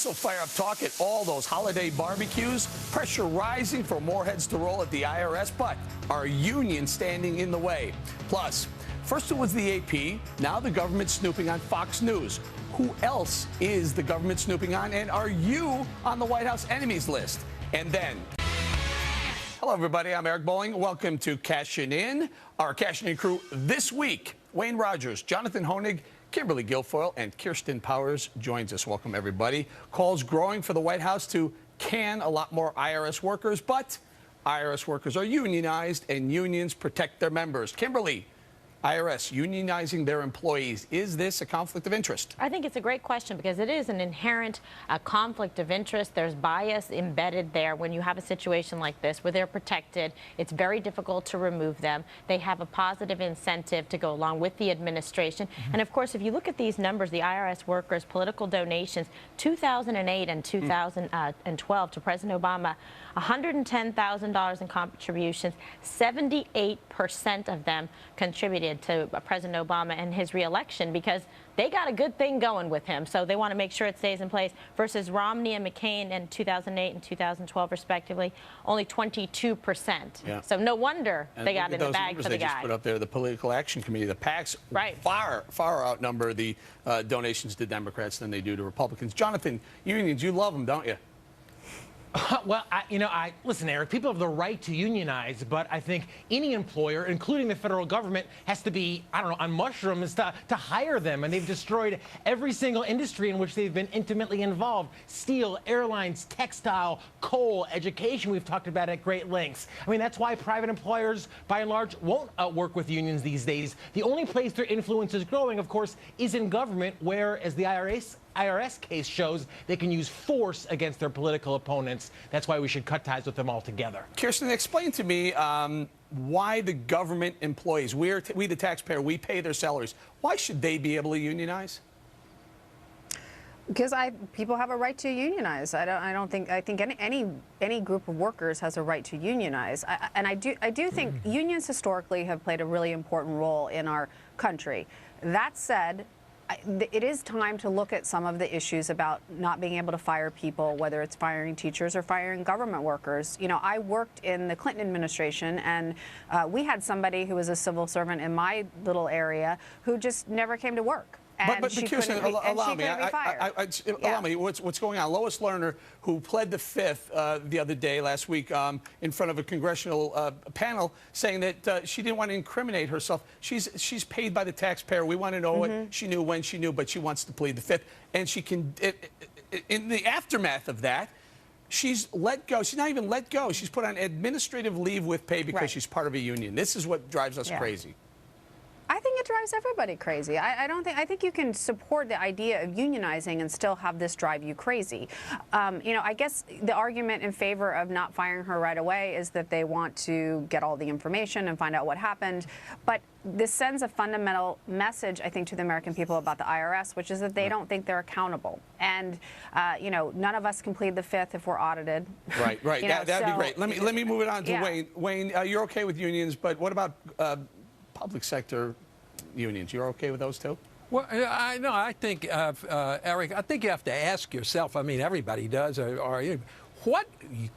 This will fire up talk at all those holiday barbecues. Pressure rising for more heads to roll at the IRS, but are unions standing in the way? Plus, first it was the AP, now the government snooping on Fox News. Who else is the government snooping on, and are you on the White House enemies list? And then, hello everybody, I'm Eric Bolling. Welcome to Cashin' In. Our Cashin' In crew this week: Wayne Rogers, Jonathan Honig, Kimberly Guilfoyle, and Kirsten Powers joins us. Welcome everybody. Calls growing for the White House to can a lot more IRS workers, but IRS workers are unionized and unions protect their members. Kimberly, IRS unionizing their employees. Is this a conflict of interest? I think it's a great question because it is an inherent conflict of interest. There's bias embedded there. When you have a situation like this where they're protected, it's very difficult to remove them. They have a positive incentive to go along with the administration. And of course, if you look at these numbers, the IRS workers' political donations, 2008 and 2012 to President Obama, $110,000 in contributions, 78% of them contributed to President Obama and his reelection because they got a good thing going with him. So they want to make sure it stays in place. Versus Romney and McCain in 2008 and 2012, respectively, only 22%. Yeah. So no wonder they got in the bag for the guy. They just put up there, the Political Action Committee, the PACs, far outnumber the donations to Democrats than they do to Republicans. Jonathan, unions, you love them, don't you? Well, listen, Eric, people have the right to unionize, but I think any employer, including the federal government, has to be, I don't know, on mushrooms to hire them. And they've destroyed every single industry in which they've been intimately involved. Steel, airlines, textile, coal, education, we've talked about at great lengths. I mean, that's why private employers, by and large, won't work with unions these days. The only place their influence is growing, of course, is in government, where, as the IRS case shows, they can use force against their political opponents. That's why we should cut ties with them altogether. Kirsten, explain to me why the government employees, we the taxpayer, we pay their salaries. Why should they be able to unionize? Because people have a right to unionize. I think any group of workers has a right to unionize. I do think unions historically have played a really important role in our country. That said, it is time to look at some of the issues about not being able to fire people, whether it's firing teachers or firing government workers. You know, I worked in the Clinton administration, and we had somebody who was a civil servant in my little area who just never came to work. But Kirsten, allow me. What's going on? Lois Lerner, who pled the Fifth the other day, last week, in front of a congressional panel, saying that she didn't want to incriminate herself. She's paid by the taxpayer. We want to know what she knew, when she knew, but she wants to plead the Fifth, and she can. In the aftermath of that, she's let go. She's not even let go. She's put on administrative leave with pay because she's part of a union. This is what drives us crazy. I think it drives everybody crazy. I think you can support the idea of unionizing and still have this drive you crazy. You know, I guess the argument in favor of not firing her right away is that they want to get all the information and find out what happened. But this sends a fundamental message, I think, to the American people about the IRS, which is that they don't think they're accountable. And, you know, none of us can plead the Fifth if we're audited. Right. That'd be great. Let me move it on to Wayne. Wayne, you're okay with unions, but what about public sector unions? You're okay with those too? Well, I think, Eric, I think you have to ask yourself, I mean, everybody does, what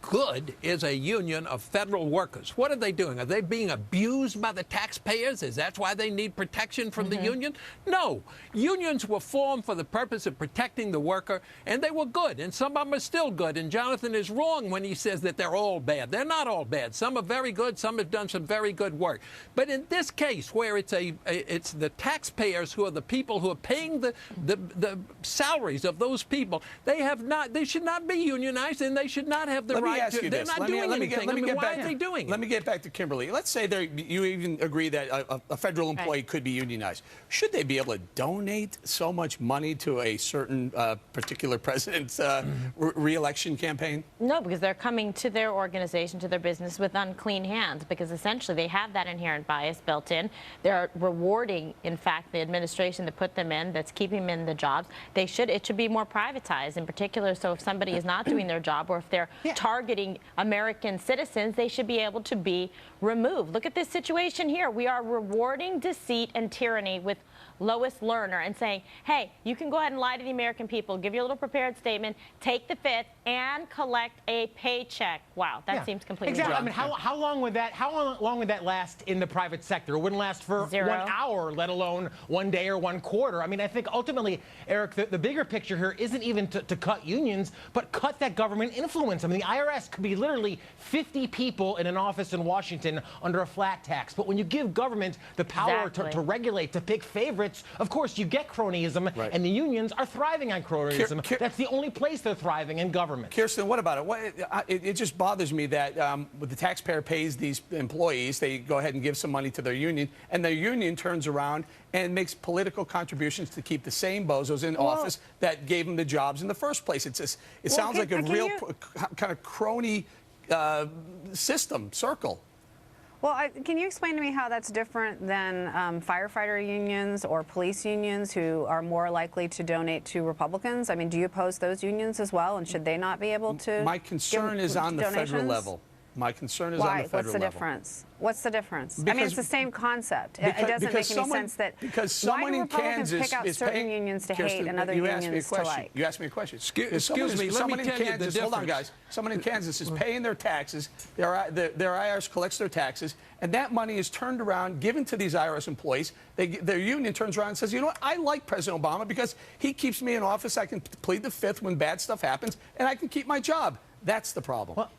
good is a union of federal workers? What are they doing? Are they being abused by the taxpayers? Is that why they need protection from the union? No. Unions were formed for the purpose of protecting the worker, and they were good, and some of them are still good. And Jonathan is wrong when he says that they're all bad. They're not all bad. Some are very good. Some have done some very good work. But in this case, where it's the taxpayers who are the people who are paying the salaries of those people, they should not be unionized, and they should not have the right to. They're not doing anything. Why are they doing it? Let me get back to Kimberly. Let's say you even agree that a federal employee could be unionized. Should they be able to donate so much money to a certain particular president's re-election campaign? No, because they're coming to their organization, to their business with unclean hands, because essentially they have that inherent bias built in. They're rewarding, in fact, the administration that put them in, that's keeping them in the jobs. It should be more privatized in particular. So if somebody is not doing their job, or if they're targeting American citizens, they should be able to be removed. Look at this situation here. We are rewarding deceit and tyranny with lowest learner and saying, hey, you can go ahead and lie to the American people, give you a little prepared statement, take the fifth, and collect a paycheck. Wow, that seems completely exactly. wrong. I mean, how long would that last in the private sector? It wouldn't last for 0. 1 hour, let alone 1 day or 1 quarter. I mean, I think ultimately, Eric, the bigger picture here isn't even to cut unions, but cut that government influence. I mean, the IRS could be literally 50 people in an office in Washington under a flat tax. But when you give government the power to regulate, to pick favorites, of course, you get cronyism, and the unions are thriving on cronyism. That's the only place they're thriving, in government. Kirsten, what about it? It just bothers me that the taxpayer pays these employees, they go ahead and give some money to their union, and their union turns around and makes political contributions to keep the same bozos in office that gave them the jobs in the first place. It sounds like a real kind of crony circle. Well, can you explain to me how that's different than firefighter unions or police unions who are more likely to donate to Republicans? I mean, do you oppose those unions as well, and should they not be able to? My concern is on the federal level. My concern is on the federal level. What's the difference? What's the difference? I mean, it's the same concept. It doesn't make any sense that. Because someone in Kansas pick out is certain paying unions to hate and other unions to like? You asked me a question. Excuse me. Let me tell you the difference. Hold on, guys. Someone in Kansas is paying their taxes. Their IRS collects their taxes, and that money is turned around, given to these IRS employees. Their union turns around and says, you know what? I like President Obama because he keeps me in office. I can plead the fifth when bad stuff happens, and I can keep my job. That's the problem. Well,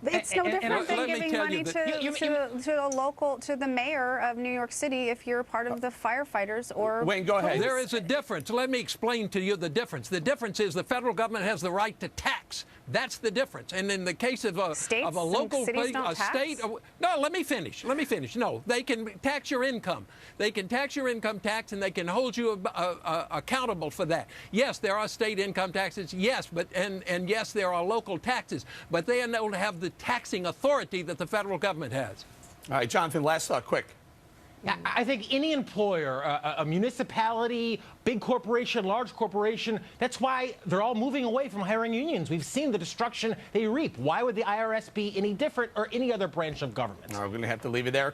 it's no different than giving money to the mayor of New York City if you're part of the firefighters or Wayne, go ahead. There is a difference. Let me explain to you the difference. The difference is the federal government has the right to tax. That's the difference. And in the case of a local place, no, let me finish. No, they can tax your income. They can tax your income tax, and they can hold you accountable for that. Yes, there are state income taxes. Yes, and yes, there are local taxes. But they don't have the taxing authority that the federal government has. All right, Jonathan, last thought, quick. I think any employer, a municipality, big corporation, large corporation, that's why they're all moving away from hiring unions. We've seen the destruction they reap. Why would the IRS be any different, or any other branch of government? We're going to have to leave it there.